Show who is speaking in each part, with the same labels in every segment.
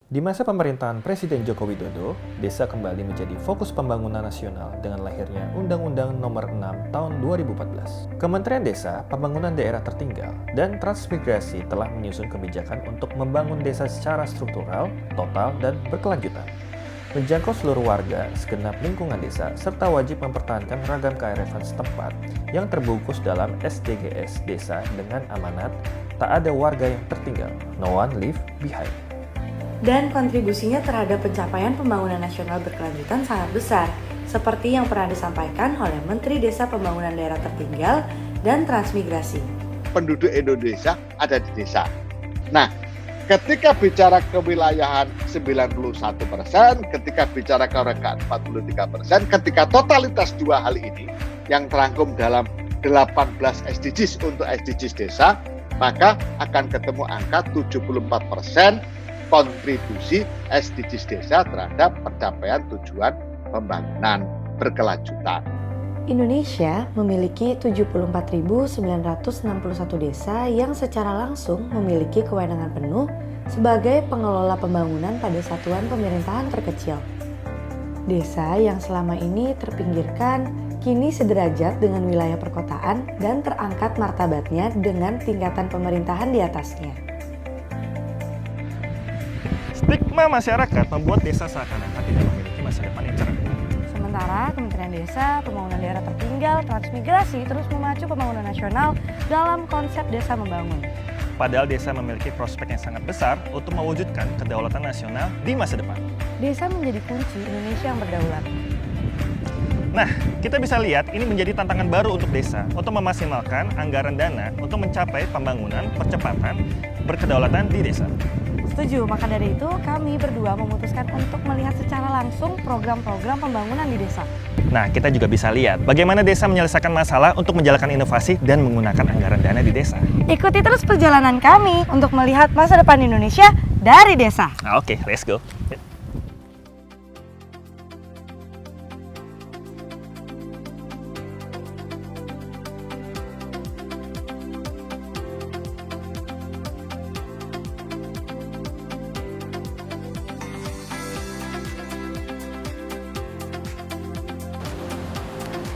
Speaker 1: Di masa pemerintahan Presiden Joko Widodo, desa kembali menjadi fokus pembangunan nasional dengan lahirnya Undang-Undang Nomor 6 Tahun 2014. Kementerian Desa, Pembangunan Daerah Tertinggal, dan Transmigrasi telah menyusun kebijakan untuk membangun desa secara struktural, total, dan berkelanjutan. Menjangkau seluruh warga, segenap lingkungan desa, serta wajib mempertahankan ragam kearifan setempat yang terbungkus dalam SDGs Desa dengan amanat tak ada warga yang tertinggal, no one leave behind.
Speaker 2: Dan kontribusinya terhadap pencapaian pembangunan nasional berkelanjutan sangat besar, seperti yang pernah disampaikan oleh Menteri Desa Pembangunan Daerah Tertinggal dan Transmigrasi.
Speaker 3: Penduduk Indonesia ada di desa. Nah, ketika bicara kewilayahan 91%, ketika bicara kewargaan 43%, ketika totalitas dua hal ini yang terangkum dalam 18 SDGs untuk SDGs desa, maka akan ketemu angka 74% kontribusi SDGs desa terhadap pencapaian tujuan pembangunan berkelanjutan.
Speaker 2: Indonesia memiliki 74.961 desa yang secara langsung memiliki kewenangan penuh sebagai pengelola pembangunan pada satuan pemerintahan terkecil. Desa yang selama ini terpinggirkan kini sederajat dengan wilayah perkotaan dan terangkat martabatnya dengan tingkatan pemerintahan di atasnya.
Speaker 1: Stigma masyarakat membuat desa seakan-akan tidak memiliki masa depan yang cerah.
Speaker 2: Sementara Kementerian Desa, Pembangunan Daerah Tertinggal, Transmigrasi terus memacu pembangunan nasional dalam konsep desa membangun.
Speaker 1: Padahal desa memiliki prospek yang sangat besar untuk mewujudkan kedaulatan nasional di masa depan.
Speaker 2: Desa menjadi kunci Indonesia yang berdaulat.
Speaker 1: Nah, kita bisa lihat ini menjadi tantangan baru untuk desa untuk memaksimalkan anggaran dana untuk mencapai pembangunan percepatan berkedaulatan di desa.
Speaker 2: Setuju, maka dari itu kami berdua memutuskan untuk melihat secara langsung program-program pembangunan di desa.
Speaker 1: Nah, kita juga bisa lihat bagaimana desa menyelesaikan masalah untuk menjalankan inovasi dan menggunakan anggaran dana di desa.
Speaker 2: Ikuti terus perjalanan kami untuk melihat masa depan Indonesia dari desa.
Speaker 1: Oke, let's go.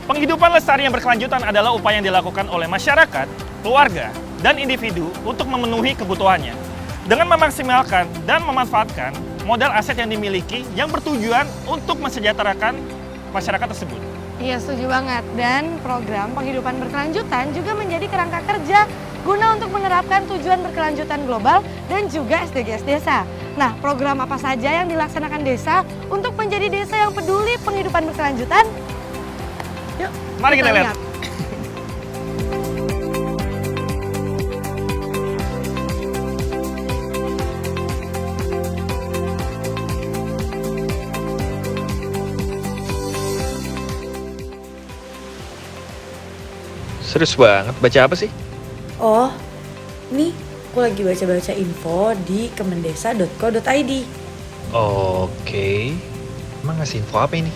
Speaker 1: Penghidupan lestari yang berkelanjutan adalah upaya yang dilakukan oleh masyarakat, keluarga, dan individu untuk memenuhi kebutuhannya dengan memaksimalkan dan memanfaatkan modal aset yang dimiliki yang bertujuan untuk mensejahterakan masyarakat tersebut.
Speaker 4: Iya, setuju banget. Dan program penghidupan berkelanjutan juga menjadi kerangka kerja guna untuk menerapkan tujuan berkelanjutan global dan juga SDGs desa. Nah, program apa saja yang dilaksanakan desa untuk menjadi desa yang peduli penghidupan berkelanjutan? Yuk,
Speaker 1: mari kita lihat. Serius banget, baca apa sih?
Speaker 2: Oh, nih aku lagi baca-baca info di kemendesa.co.id.
Speaker 1: Oke, emang ngasih info apa ini?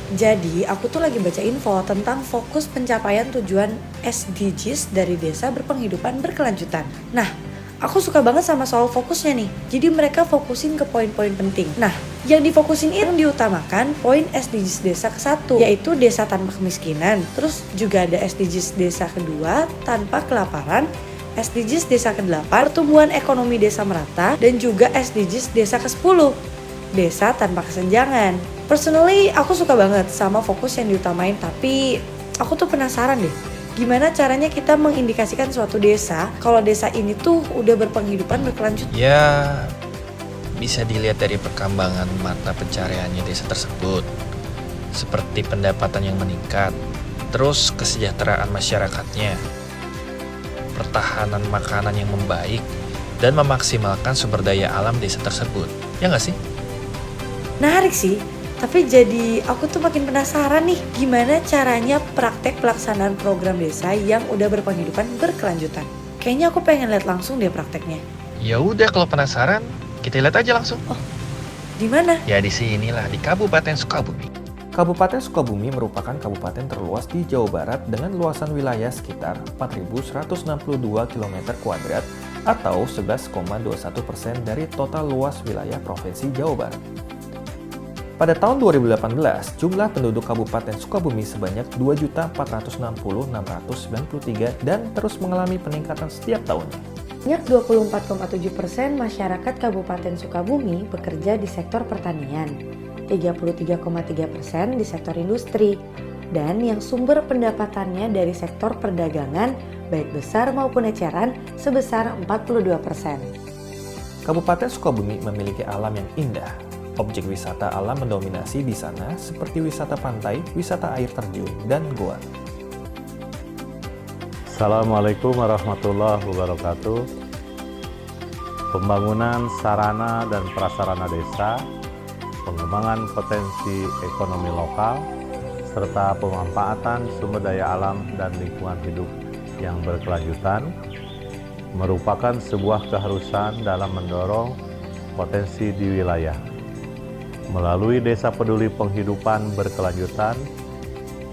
Speaker 2: Jadi, aku tuh lagi baca info tentang fokus pencapaian tujuan SDGs dari desa berpenghidupan berkelanjutan. Nah, aku suka banget sama soal fokusnya nih. Jadi mereka fokusin ke poin-poin penting. Nah, yang difokusin itu diutamakan poin SDGs desa ke-1, yaitu desa tanpa kemiskinan. Terus juga ada SDGs desa kedua, tanpa kelaparan. SDGs desa ke-8, pertumbuhan ekonomi desa merata. Dan juga SDGs desa ke-10, desa tanpa kesenjangan. Personally, aku suka banget sama fokus yang diutamain, tapi aku tuh penasaran deh, gimana caranya kita mengindikasikan suatu desa kalau desa ini tuh udah berpenghidupan berkelanjutan?
Speaker 5: Ya, bisa dilihat dari perkembangan mata pencariannya desa tersebut, seperti pendapatan yang meningkat, terus kesejahteraan masyarakatnya, pertahanan makanan yang membaik, dan memaksimalkan sumber daya alam desa tersebut. Ya nggak sih?
Speaker 2: Menarik sih, tapi jadi aku tuh makin penasaran nih, gimana caranya praktek pelaksanaan program desa yang udah berpenghidupan berkelanjutan. Kayaknya aku pengen lihat langsung deh prakteknya.
Speaker 5: Ya udah, kalau penasaran, kita lihat aja langsung.
Speaker 2: Oh, di mana?
Speaker 5: Ya di sinilah, di Kabupaten Sukabumi.
Speaker 1: Kabupaten Sukabumi merupakan kabupaten terluas di Jawa Barat dengan luasan wilayah sekitar 4.162 km² atau 11,21% dari total luas wilayah Provinsi Jawa Barat. Pada tahun 2018, jumlah penduduk Kabupaten Sukabumi sebanyak 2.460.693 dan terus mengalami peningkatan setiap tahunnya.
Speaker 2: Sebanyak 24,7% masyarakat Kabupaten Sukabumi bekerja di sektor pertanian, 33,3% di sektor industri, dan yang sumber pendapatannya dari sektor perdagangan, baik besar maupun eceran, sebesar 42%.
Speaker 1: Kabupaten Sukabumi memiliki alam yang indah. Objek wisata alam mendominasi di sana seperti wisata pantai, wisata air terjun, dan goa.
Speaker 6: Assalamualaikum warahmatullahi wabarakatuh. Pembangunan sarana dan prasarana desa, pengembangan potensi ekonomi lokal, serta pemanfaatan sumber daya alam dan lingkungan hidup yang berkelanjutan merupakan sebuah keharusan dalam mendorong potensi di wilayah. Melalui Desa Peduli Penghidupan Berkelanjutan,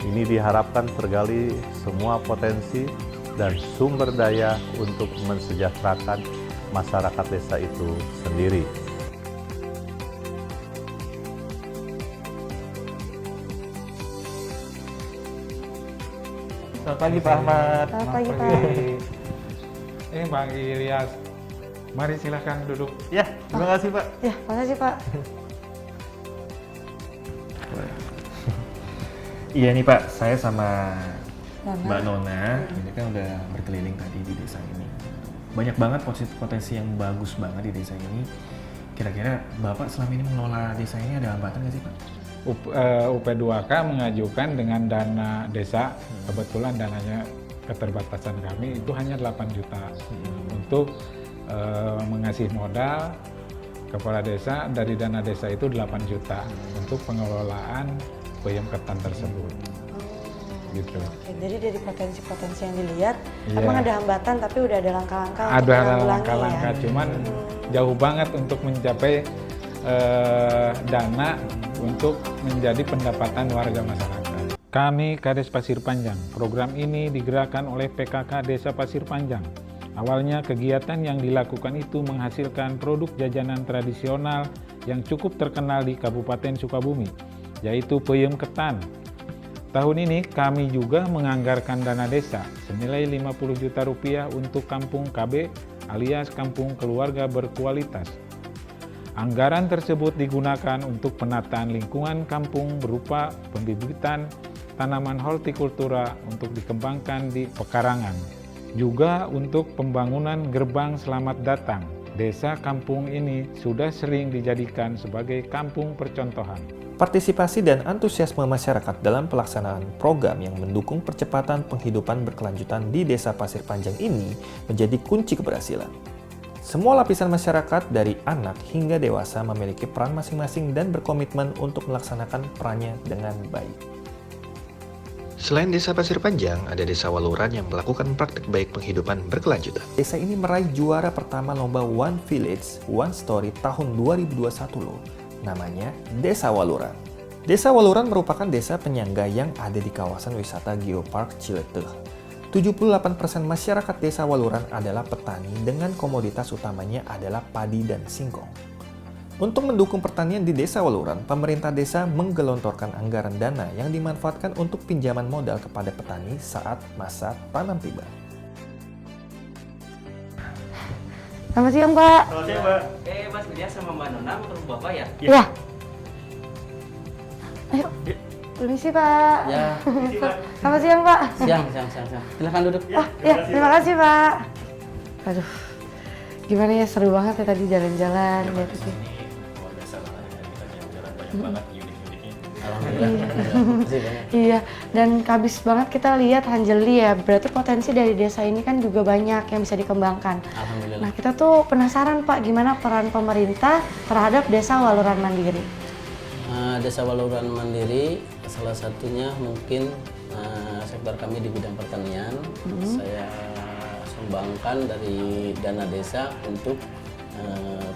Speaker 6: ini diharapkan tergali semua potensi dan sumber daya untuk mensejahterakan masyarakat desa itu sendiri.
Speaker 1: Selamat pagi Pak Ahmad.
Speaker 4: Selamat pagi Pak.
Speaker 7: Ini Bang Ilyas, mari silahkan duduk.
Speaker 1: Ya, terima kasih Pak.
Speaker 4: Ya, makasih Pak.
Speaker 1: Iya nih Pak, saya sama
Speaker 4: Nona.
Speaker 1: Mbak Nona, ini kan udah berkeliling tadi di desa ini. Banyak banget potensi yang bagus banget di desa ini. Kira-kira Bapak selama ini mengelola desa ini ada hambatan nggak sih Pak?
Speaker 7: UP2K mengajukan dengan dana desa, kebetulan dananya keterbatasan kami itu hanya 8 juta untuk mengasih modal kepala desa. Dari dana desa itu 8 juta untuk pengelolaan peyem ketan tersebut. Gitu.
Speaker 4: Oke, jadi dari potensi-potensi yang dilihat,
Speaker 7: Iya.
Speaker 4: emang ada hambatan tapi udah ada langkah-langkah untuk
Speaker 7: Ada
Speaker 4: menanggulangi
Speaker 7: langkah-langkah,
Speaker 4: ya.
Speaker 7: cuman jauh banget untuk mencapai dana untuk menjadi pendapatan warga masyarakat. Kami Kades Pasir Panjang, program ini digerakkan oleh PKK Desa Pasir Panjang. Awalnya kegiatan yang dilakukan itu menghasilkan produk jajanan tradisional yang cukup terkenal di Kabupaten Sukabumi, yaitu peyem ketan. Tahun ini kami juga menganggarkan dana desa senilai 50 juta rupiah untuk Kampung KB alias Kampung Keluarga Berkualitas. Anggaran tersebut digunakan untuk penataan lingkungan kampung berupa pembibitan tanaman hortikultura untuk dikembangkan di pekarangan. Juga untuk pembangunan gerbang selamat datang. Desa kampung ini sudah sering dijadikan sebagai kampung percontohan.
Speaker 1: Partisipasi dan antusiasme masyarakat dalam pelaksanaan program yang mendukung percepatan penghidupan berkelanjutan di Desa Pasir Panjang ini menjadi kunci keberhasilan. Semua lapisan masyarakat dari anak hingga dewasa memiliki peran masing-masing dan berkomitmen untuk melaksanakan perannya dengan baik.
Speaker 5: Selain Desa Pasir Panjang, ada Desa Waluran yang melakukan praktik baik penghidupan berkelanjutan.
Speaker 1: Desa ini meraih juara pertama lomba One Village, One Story tahun 2021 loh. Namanya Desa Waluran. Desa Waluran merupakan desa penyangga yang ada di kawasan wisata Geopark Cileteh. 78% masyarakat Desa Waluran adalah petani dengan komoditas utamanya adalah padi dan singkong. Untuk mendukung pertanian di Desa Waluran, pemerintah desa menggelontorkan anggaran dana yang dimanfaatkan untuk pinjaman modal kepada petani saat masa tanam tiba.
Speaker 4: Selamat siang Pak.
Speaker 1: Selamat siang, Mbak.
Speaker 8: Mas Ilyas sama Mbak Nona mau ketemu Bapak ya?
Speaker 4: Ya. Ayo, permisi Pak.
Speaker 8: Ya,
Speaker 4: Selamat siang Pak.
Speaker 8: siang. Silahkan duduk.
Speaker 4: Oh, ya, terima kasih Pak. Aduh, gimana ya, seru banget ya tadi jalan-jalan. Lihat itu.
Speaker 8: Alhamdulillah. Terima kasih banyak.
Speaker 4: Iya, dan habis banget kita lihat Hanjeli ya. Berarti potensi dari desa ini kan juga banyak yang bisa dikembangkan.
Speaker 8: Alhamdulillah.
Speaker 4: Nah, kita tuh penasaran Pak, gimana peran pemerintah terhadap Desa Waluran Mandiri?
Speaker 8: Desa Waluran Mandiri, salah satunya mungkin sektor kami di bidang pertanian. Saya sumbangkan dari dana desa untuk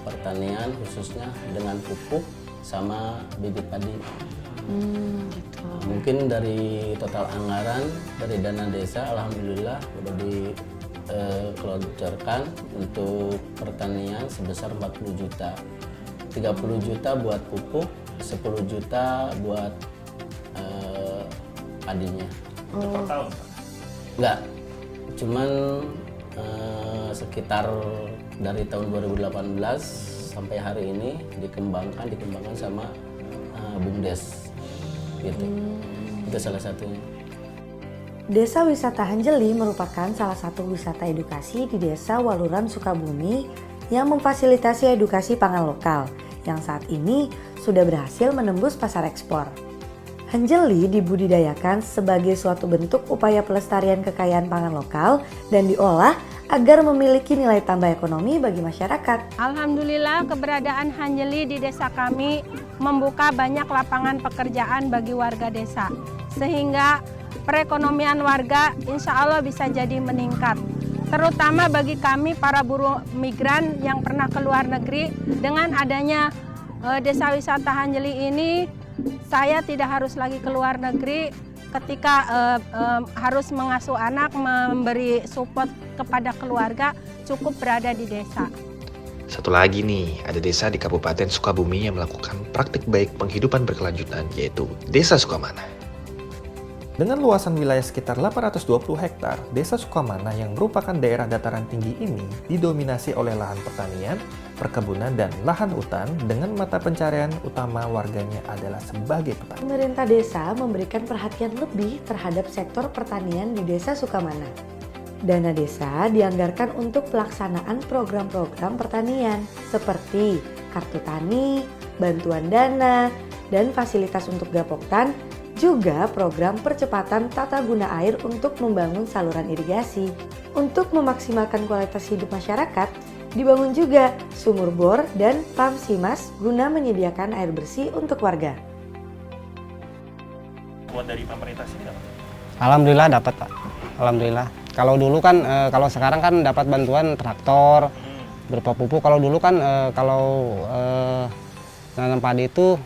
Speaker 8: pertanian khususnya dengan pupuk sama bibit padi.
Speaker 4: Gitu.
Speaker 8: Mungkin dari total anggaran dari dana desa, alhamdulillah udah keloncorkan untuk pertanian sebesar 40 juta. 30 juta buat pupuk, 10 juta buat padinya.
Speaker 1: Per tahun?
Speaker 8: Enggak, cuman sekitar dari tahun 2018 sampai hari ini dikembangkan sama BUMDes gitu. Itu salah satunya.
Speaker 2: Desa Wisata Hanjeli merupakan salah satu wisata edukasi di Desa Waluran, Sukabumi yang memfasilitasi edukasi pangan lokal yang saat ini sudah berhasil menembus pasar ekspor. Hanjeli dibudidayakan sebagai suatu bentuk upaya pelestarian kekayaan pangan lokal dan diolah agar memiliki nilai tambah ekonomi bagi masyarakat.
Speaker 9: Alhamdulillah keberadaan Hanjeli di desa kami membuka banyak lapangan pekerjaan bagi warga desa. Sehingga perekonomian warga insya Allah bisa jadi meningkat. Terutama bagi kami para buruh migran yang pernah ke luar negeri, dengan adanya Desa Wisata Hanjeli ini, saya tidak harus lagi ke luar negeri ketika harus mengasuh anak, memberi support kepada keluarga, cukup berada di desa.
Speaker 5: Satu lagi nih, ada desa di Kabupaten Sukabumi yang melakukan praktik baik penghidupan berkelanjutan, yaitu Desa Sukamana.
Speaker 1: Dengan luasan wilayah sekitar 820 hektar, Desa Sukamana yang merupakan daerah dataran tinggi ini didominasi oleh lahan pertanian, perkebunan, dan lahan hutan dengan mata pencarian utama warganya adalah sebagai petani.
Speaker 2: Pemerintah desa memberikan perhatian lebih terhadap sektor pertanian di Desa Sukamana. Dana desa dianggarkan untuk pelaksanaan program-program pertanian seperti kartu tani, bantuan dana, dan fasilitas untuk gapoktan, juga program percepatan tata guna air untuk membangun saluran irigasi. Untuk memaksimalkan kualitas hidup masyarakat, dibangun juga sumur bor dan pam simas guna menyediakan air bersih untuk warga.
Speaker 1: Buat dari pemerintah sini dapat?
Speaker 10: Alhamdulillah dapat, Pak. Alhamdulillah. Kalau dulu kan, kalau sekarang kan dapat bantuan traktor, berupa pupuk. Kalau dulu kan, nanam padi itu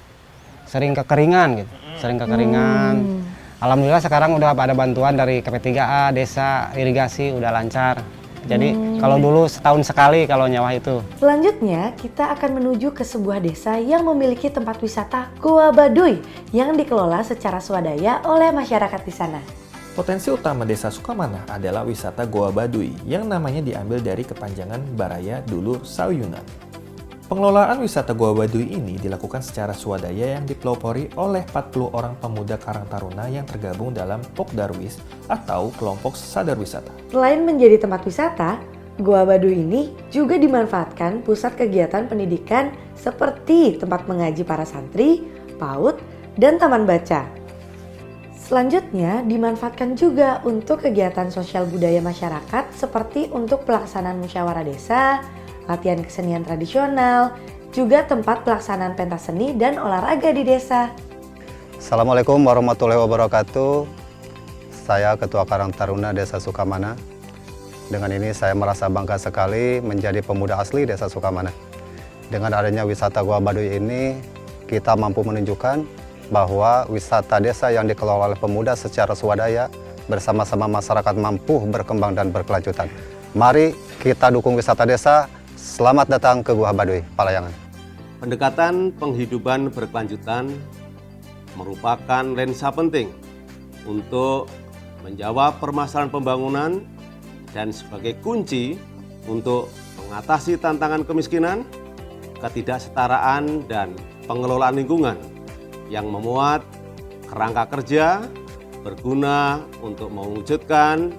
Speaker 10: sering kekeringan gitu. Sering kekeringan. Alhamdulillah sekarang udah ada bantuan dari KP3A, desa, irigasi udah lancar. Jadi kalau dulu setahun sekali kalau nyawa itu.
Speaker 2: Selanjutnya kita akan menuju ke sebuah desa yang memiliki tempat wisata Goa Baduy yang dikelola secara swadaya oleh masyarakat di sana.
Speaker 1: Potensi utama Desa Sukamana adalah wisata Goa Baduy yang namanya diambil dari kepanjangan Baraya Dulur Sauyunan. Pengelolaan wisata Goa Baduy ini dilakukan secara swadaya yang dipelopori oleh 40 orang pemuda Karang Taruna yang tergabung dalam Pokdarwis atau kelompok sadar wisata.
Speaker 2: Selain menjadi tempat wisata, Goa Baduy ini juga dimanfaatkan pusat kegiatan pendidikan seperti tempat mengaji para santri, PAUD, dan taman baca. Selanjutnya dimanfaatkan juga untuk kegiatan sosial budaya masyarakat seperti untuk pelaksanaan musyawarah desa, latihan kesenian tradisional, juga tempat pelaksanaan pentas seni dan olahraga di desa.
Speaker 11: Assalamualaikum warahmatullahi wabarakatuh. Saya Ketua Karang Taruna Desa Sukamana. Dengan ini saya merasa bangga sekali menjadi pemuda asli Desa Sukamana. Dengan adanya wisata Goa Baduy ini, kita mampu menunjukkan bahwa wisata desa yang dikelola oleh pemuda secara swadaya bersama-sama masyarakat mampu berkembang dan berkelanjutan. Mari kita dukung wisata desa. Selamat datang ke Goa Baduy, Palayangan.
Speaker 12: Pendekatan penghidupan berkelanjutan merupakan lensa penting untuk menjawab permasalahan pembangunan dan sebagai kunci untuk mengatasi tantangan kemiskinan, ketidaksetaraan, dan pengelolaan lingkungan yang memuat kerangka kerja berguna untuk mewujudkan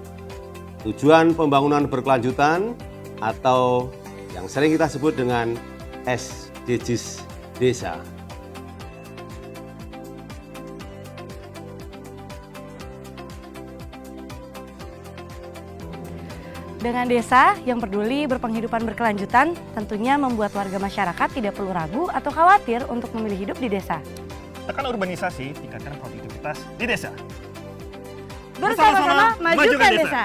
Speaker 12: tujuan pembangunan berkelanjutan atau yang sering kita sebut dengan SDGs Desa.
Speaker 4: Dengan desa yang peduli berpenghidupan berkelanjutan, tentunya membuat warga masyarakat tidak perlu ragu atau khawatir untuk memilih hidup di desa.
Speaker 1: Tekan urbanisasi, tingkatkan produktivitas di desa.
Speaker 4: Bersama-sama majukan desa.